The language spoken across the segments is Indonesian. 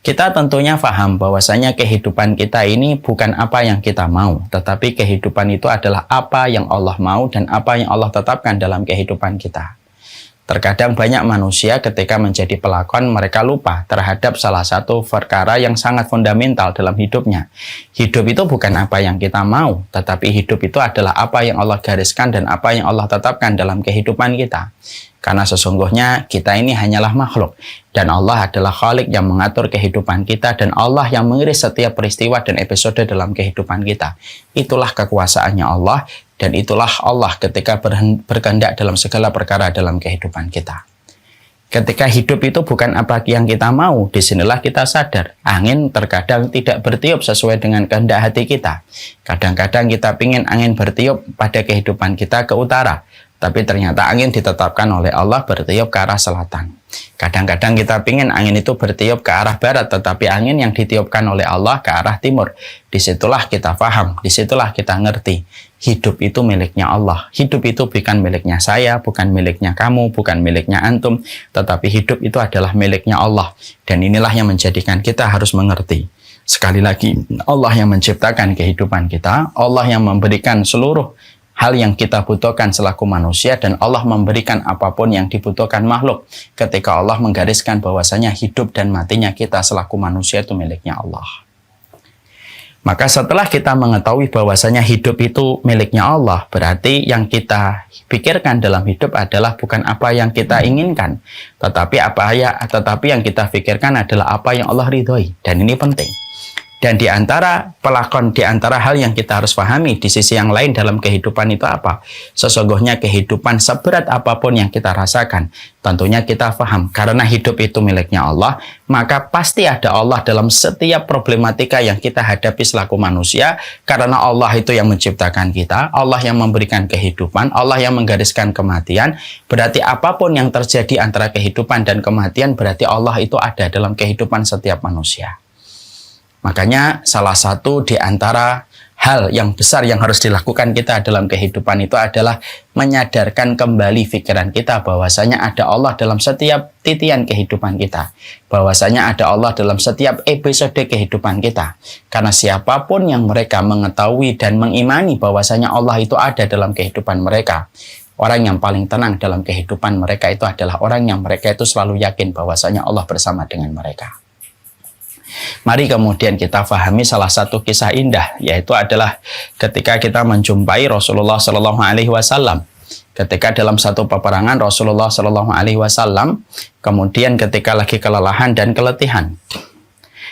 Kita tentunya paham bahwasanya kehidupan kita ini bukan apa yang kita mau, tetapi kehidupan itu adalah apa yang Allah mau dan apa yang Allah tetapkan dalam kehidupan kita. Terkadang banyak manusia ketika menjadi pelakon mereka lupa terhadap salah satu perkara yang sangat fundamental dalam hidupnya. Hidup itu bukan apa yang kita mau, tetapi hidup itu adalah apa yang Allah gariskan dan apa yang Allah tetapkan dalam kehidupan kita. Karena sesungguhnya kita ini hanyalah makhluk dan Allah adalah Khalik yang mengatur kehidupan kita dan Allah yang mengiris setiap peristiwa dan episode dalam kehidupan kita. Itulah kekuasaannya Allah dan itulah Allah ketika berkehendak dalam segala perkara dalam kehidupan kita. Ketika hidup itu bukan apa yang kita mau, disinilah kita sadar angin terkadang tidak bertiup sesuai dengan kehendak hati kita. Kadang-kadang kita ingin angin bertiup pada kehidupan kita ke utara, tapi ternyata angin ditetapkan oleh Allah bertiup ke arah selatan. Kadang-kadang kita ingin angin itu bertiup ke arah barat, tetapi angin yang ditiupkan oleh Allah ke arah timur. Disitulah kita paham, disitulah kita ngerti. Hidup itu miliknya Allah. Hidup itu bukan miliknya saya, bukan miliknya kamu, bukan miliknya antum, tetapi hidup itu adalah miliknya Allah. Dan inilah yang menjadikan kita harus mengerti. Sekali lagi, Allah yang menciptakan kehidupan kita, Allah yang memberikan seluruh hal yang kita butuhkan selaku manusia, dan Allah memberikan apapun yang dibutuhkan makhluk. Ketika Allah menggariskan bahwasanya hidup dan matinya kita selaku manusia itu miliknya Allah. Maka setelah kita mengetahui bahwasanya hidup itu miliknya Allah, berarti yang kita pikirkan dalam hidup adalah bukan apa yang kita inginkan, tetapi yang kita pikirkan adalah apa yang Allah ridhoi. Dan ini penting. Dan di antara hal yang kita harus pahami di sisi yang lain dalam kehidupan itu apa? Sesungguhnya kehidupan seberat apapun yang kita rasakan, tentunya kita paham karena hidup itu miliknya Allah, maka pasti ada Allah dalam setiap problematika yang kita hadapi selaku manusia, karena Allah itu yang menciptakan kita, Allah yang memberikan kehidupan, Allah yang menggariskan kematian. Berarti apapun yang terjadi antara kehidupan dan kematian, berarti Allah itu ada dalam kehidupan setiap manusia. Makanya salah satu di antara hal yang besar yang harus dilakukan kita dalam kehidupan itu adalah menyadarkan kembali pikiran kita bahwasanya ada Allah dalam setiap titian kehidupan kita. Bahwasanya ada Allah dalam setiap episode kehidupan kita. Karena siapapun yang mereka mengetahui dan mengimani bahwasanya Allah itu ada dalam kehidupan mereka, orang yang paling tenang dalam kehidupan mereka itu adalah orang yang mereka itu selalu yakin bahwasanya Allah bersama dengan mereka. Mari kemudian kita pahami salah satu kisah indah, yaitu adalah ketika kita menjumpai Rasulullah Shallallahu Alaihi Wasallam. Ketika dalam satu peperangan Rasulullah Shallallahu Alaihi Wasallam, kemudian ketika lagi kelelahan dan keletihan.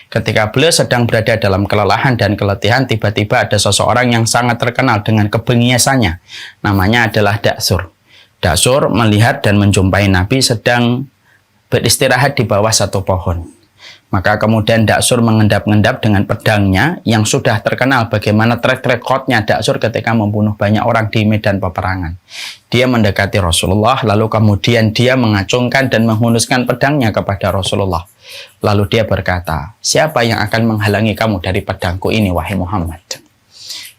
Ketika beliau sedang berada dalam kelelahan dan keletihan, tiba-tiba ada seseorang yang sangat terkenal dengan kebengiasannya. Namanya adalah Daksur. Daksur melihat dan menjumpai Nabi sedang beristirahat di bawah satu pohon. Maka kemudian Daksur mengendap-endap dengan pedangnya yang sudah terkenal bagaimana track recordnya Daksur ketika membunuh banyak orang di medan peperangan. Dia mendekati Rasulullah, lalu kemudian dia mengacungkan dan menghunuskan pedangnya kepada Rasulullah. Lalu dia berkata, "Siapa yang akan menghalangi kamu dari pedangku ini, wahai Muhammad?"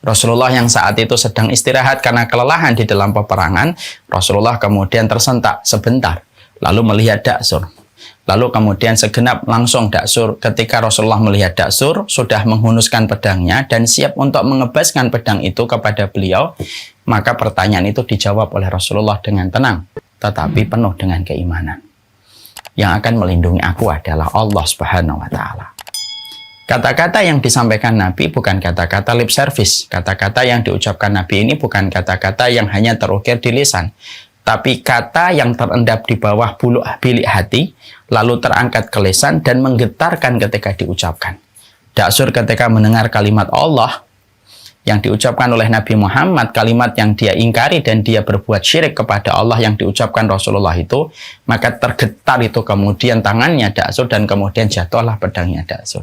Rasulullah yang saat itu sedang istirahat karena kelelahan di dalam peperangan, Rasulullah kemudian tersentak sebentar, lalu melihat Daksur. Lalu kemudian segenap langsung Daksur, ketika Rasulullah melihat Daksur sudah menghunuskan pedangnya dan siap untuk mengebaskan pedang itu kepada beliau, maka pertanyaan itu dijawab oleh Rasulullah dengan tenang, tetapi penuh dengan keimanan. Yang akan melindungi aku adalah Allah Subhanahu wa Ta'ala. Kata-kata yang disampaikan Nabi bukan kata-kata lip service. Kata-kata yang diucapkan Nabi ini bukan kata-kata yang hanya terukir di lisan, tapi kata yang terendap di bawah bulu bilik hati, lalu terangkat ke lisan dan menggetarkan ketika diucapkan. Daksur ketika mendengar kalimat Allah yang diucapkan oleh Nabi Muhammad, kalimat yang dia ingkari dan dia berbuat syirik kepada Allah yang diucapkan Rasulullah itu, maka tergetar itu kemudian tangannya Daksur dan kemudian jatuhlah pedangnya Daksur.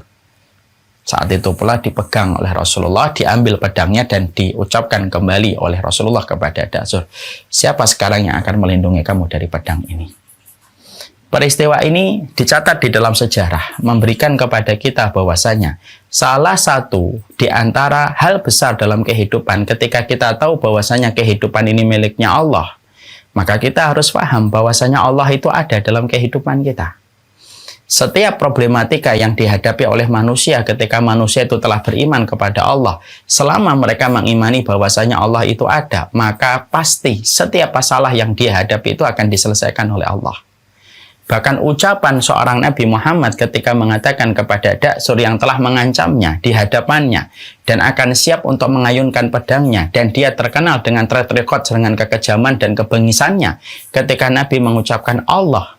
Saat itu pula dipegang oleh Rasulullah, diambil pedangnya dan diucapkan kembali oleh Rasulullah kepada Daksur, "Siapa sekarang yang akan melindungi kamu dari pedang ini?" Peristiwa ini dicatat di dalam sejarah, memberikan kepada kita bahwasanya salah satu di antara hal besar dalam kehidupan ketika kita tahu bahwasanya kehidupan ini miliknya Allah, maka kita harus paham bahwasanya Allah itu ada dalam kehidupan kita. Setiap problematika yang dihadapi oleh manusia ketika manusia itu telah beriman kepada Allah, selama mereka mengimani bahwasanya Allah itu ada, maka pasti setiap masalah yang dia hadapi itu akan diselesaikan oleh Allah. Bahkan ucapan seorang Nabi Muhammad ketika mengatakan kepada Daksur yang telah mengancamnya di hadapannya dan akan siap untuk mengayunkan pedangnya, dan dia terkenal dengan track record dengan kekejaman dan kebengisannya, ketika Nabi mengucapkan Allah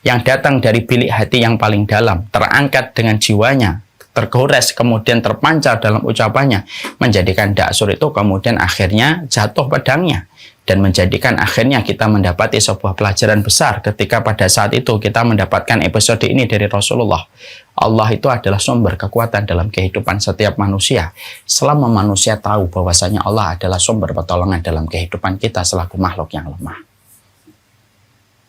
yang datang dari bilik hati yang paling dalam, terangkat dengan jiwanya, tergores, kemudian terpancar dalam ucapannya, menjadikan Daksur itu kemudian akhirnya jatuh pedangnya, dan menjadikan akhirnya kita mendapati sebuah pelajaran besar ketika pada saat itu kita mendapatkan episode ini dari Rasulullah. Allah itu adalah sumber kekuatan dalam kehidupan setiap manusia, selama manusia tahu bahwasanya Allah adalah sumber pertolongan dalam kehidupan kita selaku makhluk yang lemah.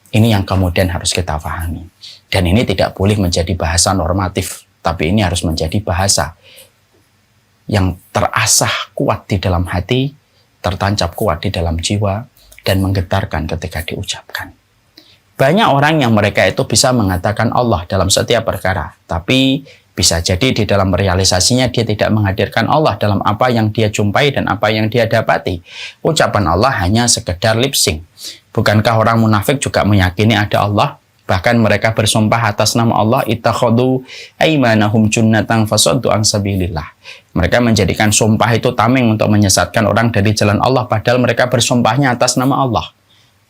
Ini yang kemudian harus kita pahami. Dan ini tidak boleh menjadi bahasa normatif, tapi ini harus menjadi bahasa yang terasah kuat di dalam hati, tertancap kuat di dalam jiwa, dan menggetarkan ketika diucapkan. Banyak orang yang mereka itu bisa mengatakan Allah dalam setiap perkara, tapi bisa jadi di dalam realisasinya dia tidak menghadirkan Allah dalam apa yang dia jumpai dan apa yang dia dapati. Ucapan Allah hanya sekedar lip sync. Bukankah orang munafik juga meyakini ada Allah? Bahkan mereka bersumpah atas nama Allah, ittakhadhu aymanahum junnatan fasaddu an sabilillah. Mereka menjadikan sumpah itu tameng untuk menyesatkan orang dari jalan Allah, padahal mereka bersumpahnya atas nama Allah.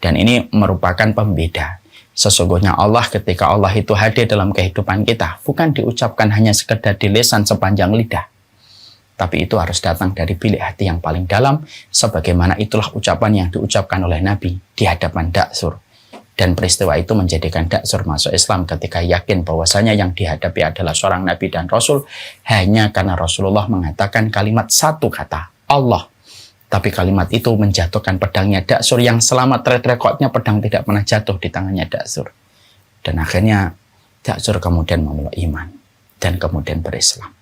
Dan ini merupakan pembeda. Sesungguhnya Allah, ketika Allah itu hadir dalam kehidupan kita, bukan diucapkan hanya sekedar di lisan sepanjang lidah, tapi itu harus datang dari bilik hati yang paling dalam, sebagaimana itulah ucapan yang diucapkan oleh Nabi di hadapan Daksur. Dan peristiwa itu menjadikan Daksur masuk Islam ketika yakin bahwasanya yang dihadapi adalah seorang Nabi dan Rasul, hanya karena Rasulullah mengatakan kalimat satu kata, Allah. Tapi kalimat itu menjatuhkan pedangnya Daksur yang selama track recordnya pedang tidak pernah jatuh di tangannya Daksur. Dan akhirnya Daksur kemudian memeluk iman dan kemudian berislam.